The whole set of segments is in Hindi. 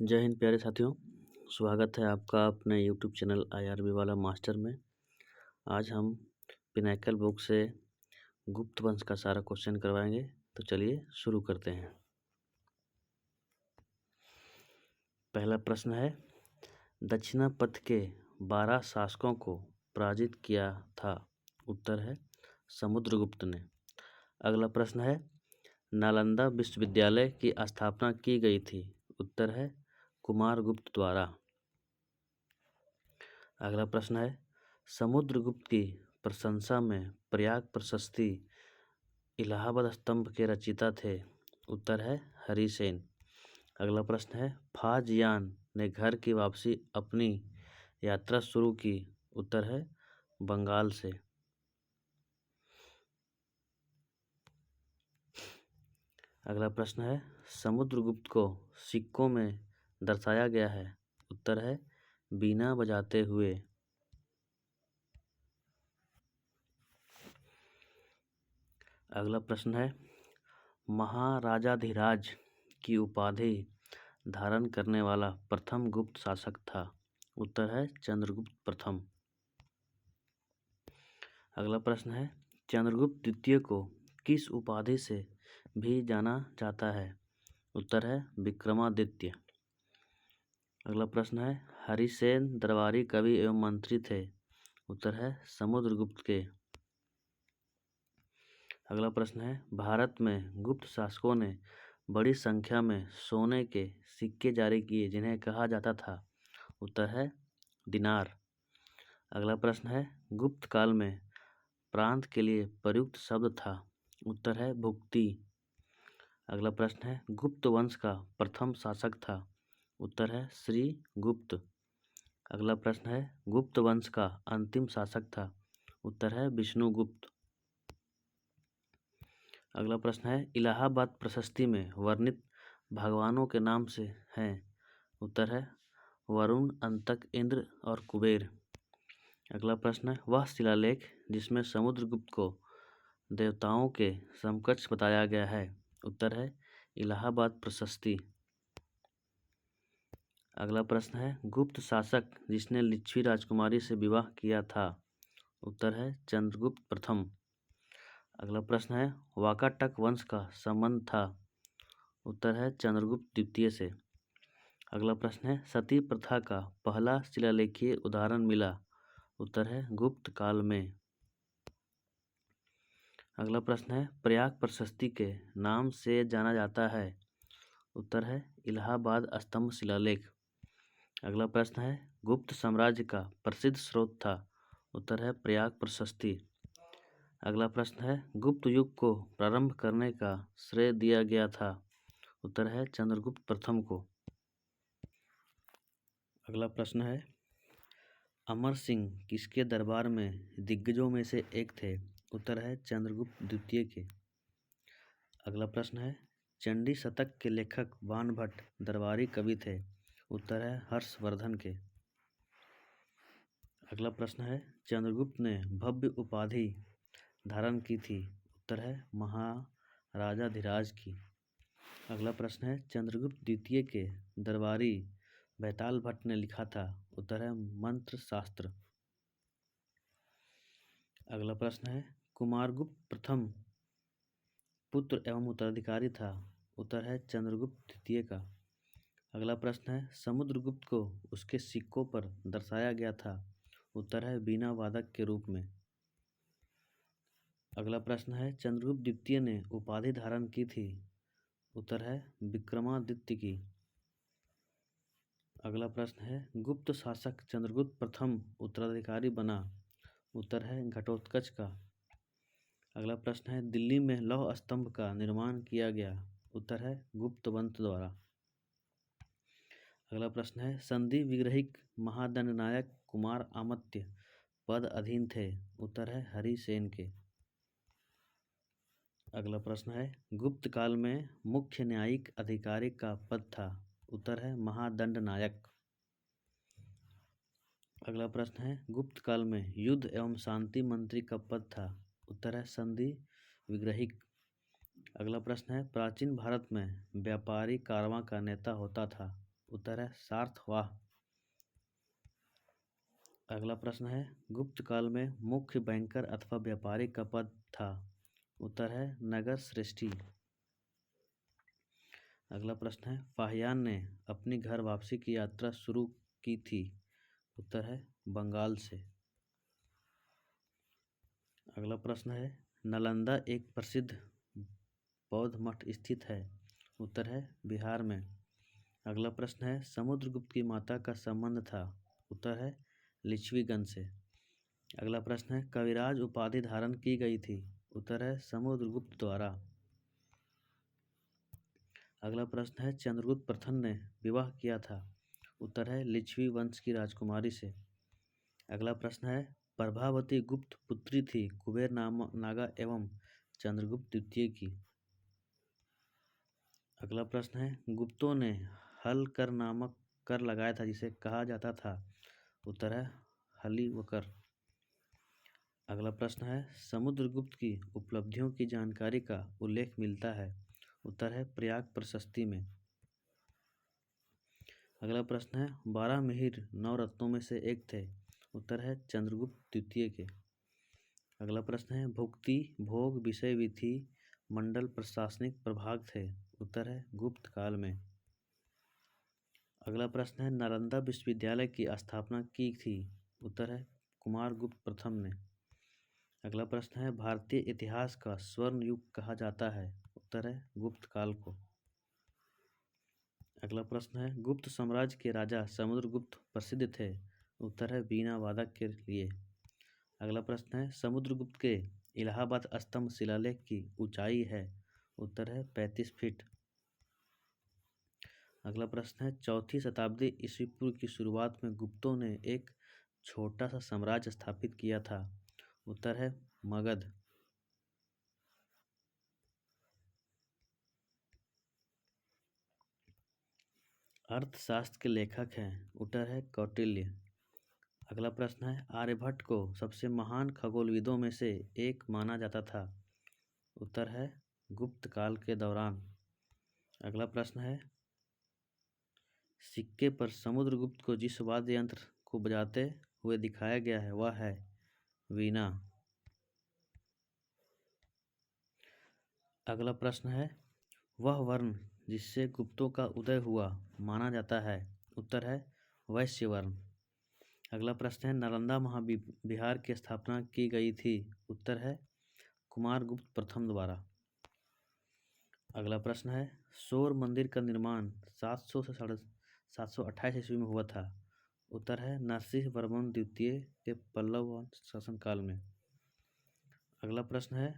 जय हिंद प्यारे साथियों, स्वागत है आपका अपने यूट्यूब चैनल IRB वाला मास्टर में। आज हम पिनाकल बुक से गुप्त वंश का सारा क्वेश्चन करवाएंगे। तो चलिए शुरू करते हैं। पहला प्रश्न है, दक्षिणापथ के 12 शासकों को पराजित किया था। उत्तर है समुद्रगुप्त ने। अगला प्रश्न है, नालंदा विश्वविद्यालय की स्थापना की गई थी। उत्तर है कुमारगुप्त द्वारा। अगला प्रश्न है, समुद्रगुप्त की प्रशंसा में प्रयाग प्रशस्ति इलाहाबाद स्तंभ के रचयिता थे। उत्तर है हरिसेन। अगला प्रश्न है, फाजियान ने घर की वापसी अपनी यात्रा शुरू की। उत्तर है बंगाल से। अगला प्रश्न है, समुद्रगुप्त को सिक्कों में दर्शाया गया है। उत्तर है बीना बजाते हुए। अगला प्रश्न है, महाराजाधिराज की उपाधि धारण करने वाला प्रथम गुप्त शासक था। उत्तर है चंद्रगुप्त प्रथम। अगला प्रश्न है, चंद्रगुप्त द्वितीय को किस उपाधि से भी जाना जाता है। उत्तर है विक्रमादित्य। अगला प्रश्न है, हरिसेन दरबारी कवि एवं मंत्री थे। उत्तर है समुद्रगुप्त के। अगला प्रश्न है, भारत में गुप्त शासकों ने बड़ी संख्या में सोने के सिक्के जारी किए जिन्हें कहा जाता था। उत्तर है दिनार। अगला प्रश्न है, गुप्त काल में प्रांत के लिए प्रयुक्त शब्द था। उत्तर है भुक्ति। अगला प्रश्न है, गुप्त वंश का प्रथम शासक था। उत्तर है श्री गुप्त। अगला प्रश्न है, गुप्त वंश का अंतिम शासक था। उत्तर है विष्णुगुप्त। अगला प्रश्न है, इलाहाबाद प्रशस्ति में वर्णित भगवानों के नाम से हैं। उत्तर है वरुण, अंतक, इंद्र और कुबेर। अगला प्रश्न है, वह शिलालेख जिसमें समुद्रगुप्त को देवताओं के समकक्ष बताया गया है। उत्तर है इलाहाबाद प्रशस्ति। अगला प्रश्न है, गुप्त शासक जिसने लिच्छवी राजकुमारी से विवाह किया था। उत्तर है चंद्रगुप्त प्रथम। अगला प्रश्न है, वाकाटक वंश का संबंध था। उत्तर है चंद्रगुप्त द्वितीय से। अगला प्रश्न है, सती प्रथा का पहला शिलालेखीय उदाहरण मिला। उत्तर है गुप्त काल में। अगला प्रश्न है, प्रयाग प्रशस्ति के नाम से जाना जाता है। उत्तर है इलाहाबाद स्तंभ शिलालेख। अगला प्रश्न है, गुप्त साम्राज्य का प्रसिद्ध स्रोत था। उत्तर है प्रयाग प्रशस्ति। अगला प्रश्न है, गुप्त युग को प्रारंभ करने का श्रेय दिया गया था। उत्तर है चंद्रगुप्त प्रथम को। अगला प्रश्न है, अमर सिंह किसके दरबार में दिग्गजों में से एक थे। उत्तर है चंद्रगुप्त द्वितीय के। अगला प्रश्न है, चंडी शतक के लेखक बाणभट्ट दरबारी कवि थे। उत्तर है हर्षवर्धन के। अगला प्रश्न है, चंद्रगुप्त ने भव्य उपाधि धारण की थी। उत्तर है महाराजाधिराज की। अगला प्रश्न है, चंद्रगुप्त द्वितीय के दरबारी बैताल भट्ट ने लिखा था। उत्तर है मंत्र शास्त्र। अगला प्रश्न है, कुमारगुप्त प्रथम पुत्र एवं उत्तराधिकारी था। उत्तर है चंद्रगुप्त द्वितीय का। अगला प्रश्न है, समुद्रगुप्त को उसके सिक्कों पर दर्शाया गया था। उत्तर है वीणा वादक के रूप में। अगला प्रश्न है, चंद्रगुप्त द्वितीय ने उपाधि धारण की थी। उत्तर है विक्रमादित्य की। अगला प्रश्न है, गुप्त शासक चंद्रगुप्त प्रथम उत्तराधिकारी बना। उत्तर है घटोत्कच का। अगला प्रश्न है, दिल्ली में लौह स्तंभ का निर्माण किया गया। उत्तर है गुप्त वंश द्वारा। अगला प्रश्न है, संधि विग्रहिक महादंडनायक कुमार अमात्य पद अधीन थे। उत्तर है हरिसेन के। अगला प्रश्न है, गुप्त काल में मुख्य न्यायिक अधिकारी का पद था। उत्तर है महादंडनायक। अगला प्रश्न है, गुप्त काल में युद्ध एवं शांति मंत्री का पद था। उत्तर है संधि विग्रहिक। अगला प्रश्न है, प्राचीन भारत में व्यापारी कारवां का नेता होता था। उत्तर है सार्थवाह। अगला प्रश्न है, गुप्त काल में मुख्य बैंकर अथवा व्यापारी का पद था। उत्तर है नगर श्रेष्ठी। अगला प्रश्न है, फाहियान ने अपनी घर वापसी की यात्रा शुरू की थी। उत्तर है बंगाल से। अगला प्रश्न है, नालंदा एक प्रसिद्ध बौद्ध मठ स्थित है। उत्तर है बिहार में। अगला प्रश्न है, समुद्रगुप्त की माता का संबंध था। उत्तर है लिच्छवीगंज से। अगला प्रश्न है, कविराज उपाधि धारण की गई थी। उत्तर है समुद्रगुप्त द्वारा। अगला प्रश्न है, चंद्रगुप्त प्रथम ने विवाह किया था। उत्तर है लिच्छवी वंश की राजकुमारी से। अगला प्रश्न है, प्रभावती गुप्त पुत्री थी कुबेर नागा एवं चंद्रगुप्त द्वितीय की। अगला प्रश्न है, गुप्तों ने हल कर नामक कर लगाया था जिसे कहा जाता था। उत्तर है हलिवकर। अगला प्रश्न है, समुद्रगुप्त की उपलब्धियों की जानकारी का उल्लेख मिलता है। उत्तर है प्रयाग प्रशस्ति में। अगला प्रश्न है, 12 मिहिर 9 रत्नों में से एक थे। उत्तर है चंद्रगुप्त द्वितीय के। अगला प्रश्न है, भुक्ति भोग विषय विधि मंडल प्रशासनिक प्रभाग थे। उत्तर है गुप्त काल में। अगला प्रश्न है, नालंदा विश्वविद्यालय की स्थापना की थी। उत्तर है कुमारगुप्त प्रथम ने। अगला प्रश्न है, भारतीय इतिहास का स्वर्ण युग कहा जाता है। उत्तर है गुप्त काल को। अगला प्रश्न है, गुप्त साम्राज्य के राजा समुद्रगुप्त प्रसिद्ध थे। उत्तर है वीणा वादक के लिए। अगला प्रश्न है, समुद्रगुप्त के इलाहाबाद स्तंभ शिलालेख की ऊंचाई है। उत्तर है 35 फीट। अगला प्रश्न है, 4वीं शताब्दी ईस्वी पूर्व की शुरुआत में गुप्तों ने एक छोटा सा साम्राज्य स्थापित किया था। उत्तर है मगध। अर्थशास्त्र के लेखक हैं। उत्तर है कौटिल्य। अगला प्रश्न है, आर्यभट्ट को सबसे महान खगोलविदों में से एक माना जाता था। उत्तर है गुप्त काल के दौरान। अगला प्रश्न है, सिक्के पर समुद्रगुप्त को जिस वाद्य यंत्र को बजाते हुए दिखाया गया है वह है वीणा। अगला प्रश्न है, वह वर्ण जिससे गुप्तों का उदय हुआ माना जाता है। उत्तर है वैश्य वर्ण। अगला प्रश्न है, नालंदा महाविहार की स्थापना की गई थी। उत्तर है कुमारगुप्त प्रथम द्वारा। अगला प्रश्न है, सौर मंदिर का निर्माण 700 से 728 ईस्वी में हुआ था। उत्तर है नरसिंह वर्मन द्वितीय के पल्लव शासनकाल में। अगला प्रश्न है,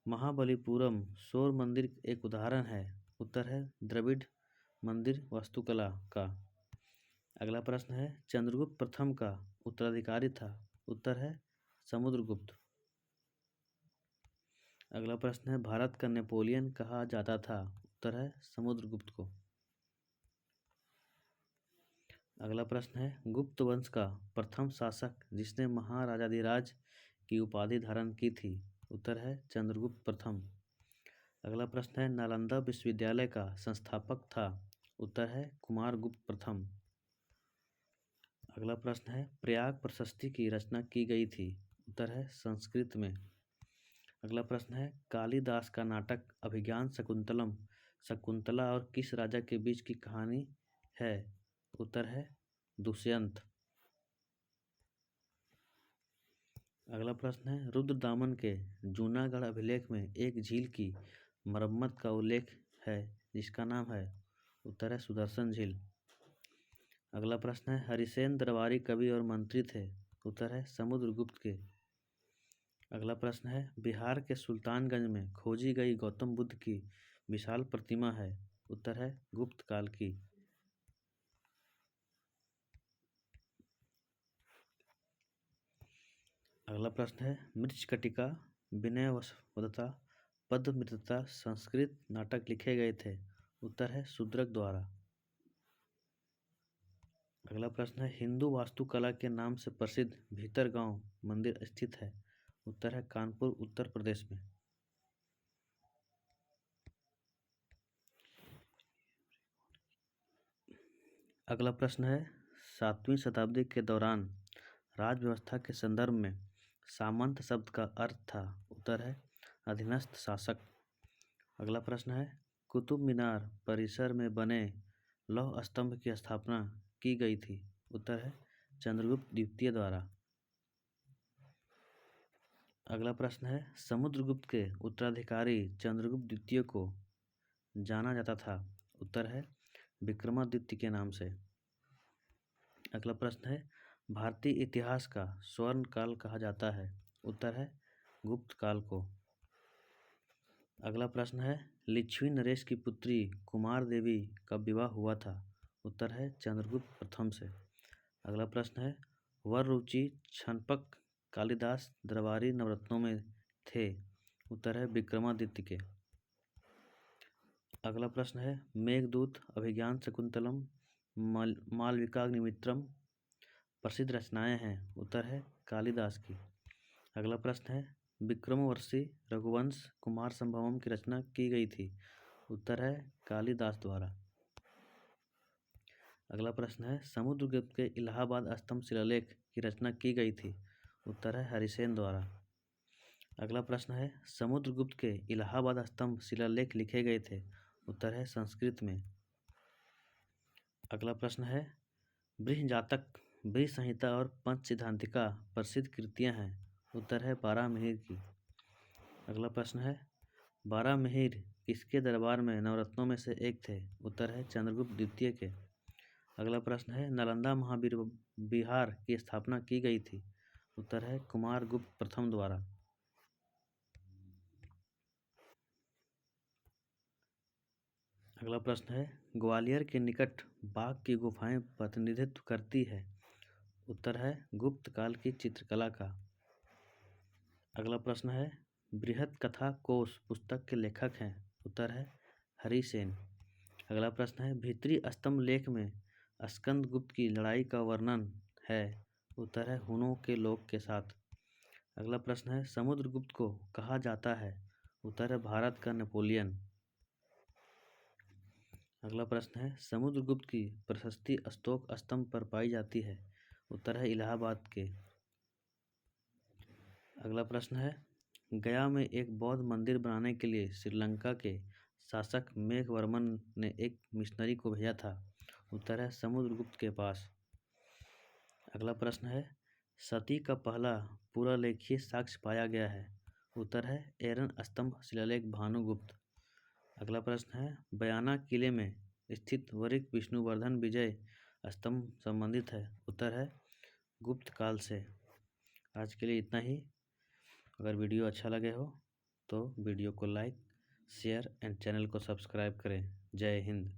महाबलीपुरम सौर मंदिर एक उदाहरण है। उत्तर है द्रविड़ मंदिर वास्तुकला का। अगला प्रश्न है, चंद्रगुप्त प्रथम का उत्तराधिकारी था। उत्तर है समुद्रगुप्त। अगला प्रश्न है, भारत का नेपोलियन कहा जाता था। उत्तर है समुद्रगुप्त को। अगला प्रश्न है, गुप्त वंश का प्रथम शासक जिसने महाराजाधिराज की उपाधि धारण की थी। उत्तर है चंद्रगुप्त प्रथम। अगला प्रश्न है, नालंदा विश्वविद्यालय का संस्थापक था। उत्तर है कुमारगुप्त प्रथम। अगला प्रश्न है, प्रयाग प्रशस्ति की रचना की गई थी। उत्तर है संस्कृत में। अगला प्रश्न है, कालिदास का नाटक अभिज्ञान शकुंतलम शकुंतला और किस राजा के बीच की कहानी है। उत्तर है दुष्यंत। अगला प्रश्न है, रुद्रदामन के जूनागढ़ अभिलेख में एक झील की मरम्मत का उल्लेख है जिसका नाम है। उत्तर है सुदर्शन झील। अगला प्रश्न है, हरिसेन दरबारी कवि और मंत्री थे। उत्तर है समुद्रगुप्त के। अगला प्रश्न है, बिहार के सुल्तानगंज में खोजी गई गौतम बुद्ध की विशाल प्रतिमा है। उत्तर है गुप्त काल की। अगला प्रश्न है, मृच्छकटिका विनयवदता पद्मृतता संस्कृत नाटक लिखे गए थे। उत्तर है शूद्रक द्वारा। अगला प्रश्न है, हिंदू वास्तुकला के नाम से प्रसिद्ध भीतरगांव मंदिर स्थित है। उत्तर है कानपुर उत्तर प्रदेश में। अगला प्रश्न है 7वीं शताब्दी के दौरान राज व्यवस्था के संदर्भ में सामंत शब्द का अर्थ था। उत्तर है अधीनस्थ शासक। अगला प्रश्न है कुतुब मीनार परिसर में बने लौह स्तंभ की स्थापना की गई थी। उत्तर है चंद्रगुप्त द्वितीय द्वारा। अगला प्रश्न है समुद्रगुप्त के उत्तराधिकारी चंद्रगुप्त द्वितीय को जाना जाता था। उत्तर है विक्रमादित्य के नाम से। अगला प्रश्न है भारतीय इतिहास का स्वर्ण काल कहा जाता है। उत्तर है गुप्त काल को। अगला प्रश्न है लिच्छवी नरेश की पुत्री कुमार देवी का विवाह हुआ था। उत्तर है चंद्रगुप्त प्रथम से। अगला प्रश्न है वर रुचि छनपक कालिदास दरबारी नवरत्नों में थे। उत्तर है विक्रमादित्य के। अगला प्रश्न है मेघदूत अभिज्ञान शकुंतलम मालविकाग्निमित्रम प्रसिद्ध रचनाएं हैं। उत्तर है कालिदास की। अगला प्रश्न है विक्रमोर्वशी रघुवंश कुमार संभवम की रचना की गई थी। उत्तर है कालिदास द्वारा। अगला प्रश्न है समुद्रगुप्त के इलाहाबाद स्तंभ शिलालेख की रचना की गई थी। उत्तर है हरिसेन द्वारा। अगला प्रश्न है समुद्रगुप्त के इलाहाबाद स्तंभ शिलालेख लिखे गए थे। उत्तर है संस्कृत में। अगला प्रश्न है बृहजातक बृह संहिता और पंच सिद्धांतिका प्रसिद्ध कृतियां हैं। उत्तर है बारामिहिर की। अगला प्रश्न है बारामिहिर किसके दरबार में नवरत्नों में से एक थे। उत्तर है चंद्रगुप्त द्वितीय के। अगला प्रश्न है नालंदा महाविहार की स्थापना की गई थी। उत्तर है कुमार गुप्त प्रथम द्वारा। अगला प्रश्न है ग्वालियर के निकट बाघ की गुफाएं प्रतिनिधित्व करती है। उत्तर है गुप्त काल की चित्रकला का। अगला प्रश्न है बृहत कथा कोश पुस्तक के लेखक हैं। उत्तर है हरिसेन। अगला प्रश्न है भीतरी स्तंभ लेख में स्कंदगुप्त की लड़ाई का वर्णन है। उत्तर है हुनों के लोग के साथ। अगला प्रश्न है समुद्रगुप्त को कहा जाता है। उत्तर है भारत का नेपोलियन। अगला प्रश्न है समुद्रगुप्त की प्रशस्ति अशोक स्तंभ पर पाई जाती है। उत्तर है इलाहाबाद के। अगला प्रश्न है गया में एक बौद्ध मंदिर बनाने के लिए श्रीलंका के शासक मेघवर्मन ने एक मिशनरी को भेजा था। उत्तर है समुद्रगुप्त के पास। अगला प्रश्न है सती का पहला पुरालेखीय साक्ष्य पाया गया है। उत्तर है एरन स्तंभ शिलालेख भानुगुप्त। अगला प्रश्न है बयाना किले में स्थित वरिक विष्णुवर्धन विजय स्तंभ संबंधित है। उत्तर है गुप्त काल से। आज के लिए इतना ही। अगर वीडियो अच्छा लगे हो तो वीडियो को लाइक शेयर एंड चैनल को सब्सक्राइब करें। जय हिंद।